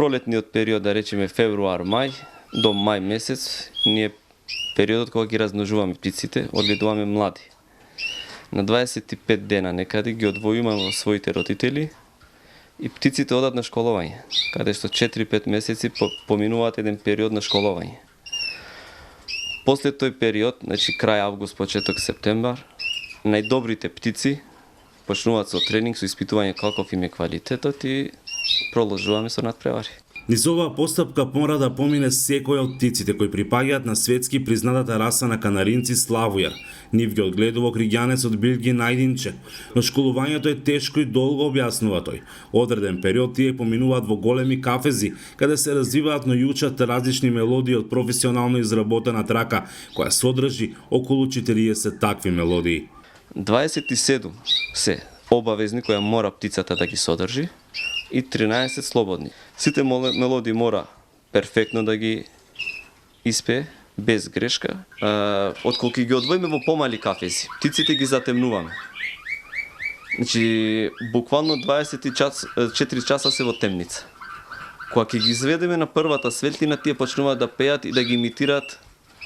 пролетниот период, да речеме февруар, мај, до мај месец, ни е периодот кога ги размножуваме птиците, одгледуваме млади. На 25 дена некаде ги одвојуваме во своите родители и птиците одат на школување, каде што 4-5 месеци поминуваат еден период на школување. После тој период, значи крај август, почеток септембар, најдобрите птици почнуваат со тренинг, со испитување каков им е квалитетот и продолжуваме со надпревари. Низ оваа постапка мора да помине секој од птиците кои припаѓаат на светски признатата раса на канаринци славујар. Нив ги одгледува криѓанецот Билги Најдинче, но школувањето е тешко и долго, објаснува тој. Одреден период тие поминуваат во големи кафези, каде се развиваат, но и учат различни мелодии од професионално изработена трака, која содржи околу 40 такви мелодии. 27 се обавезни која мора птицата да ги содржи и 13 слободни. Сите мелодии мора перфектно да ги испее, без грешка. Отколку ги одвоиме во помали кафези, птиците ги затемнуваме. Значи, буквално 24 часа се во темница. Кога ќе ги изведеме на првата светлина, тие почнуваат да пеат и да ги имитираат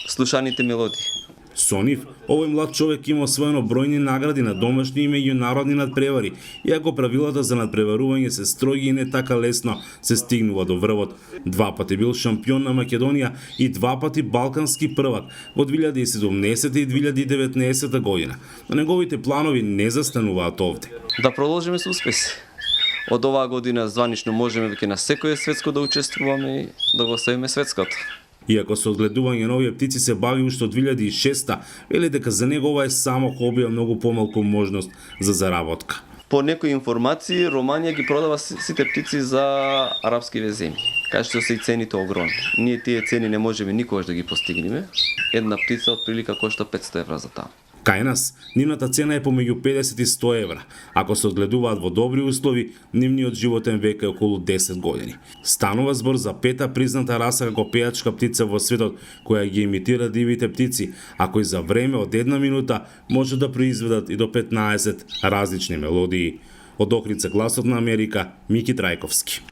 слушаните мелодии. Со нив, овој млад човек има освоено бројни награди на домашни и меѓународни надпревари, иако правилата за надпреварување се строги и не така лесно се стигнува до врвот. 2 пати бил шампион на Македонија и 2 пати балкански првак во 2017 и 2019 година. Но неговите планови не застануваат овде. Да продолжиме со успеси. Од оваа година званично можеме веќе на секое светско да учествуваме и да го оставиме светското. Иако со одгледување на овие птици се бави уште од 2006, вели дека за него ова е само хоби, а многу помалку можност за заработка. По некои информации, Романија ги продава сите птици за арапскиве земји, кај што се и цените огромни. Ние тие цени не можеме никогаш да ги постигнеме. Една птица од прилика кошта 500 евра за таму. Кај нас, нивната цена е помеѓу 50 и 100 евра. Ако се одгледуваат во добри услови, нивниот животен век е околу 10 години. Станува збор за 5-та призната раса како пејачка птица во светот, која ги имитира дивите птици, а кои за време од 1 минута може да произведат и до 15 различни мелодии. Од Охридска, гласот на Америка, Мики Трајковски.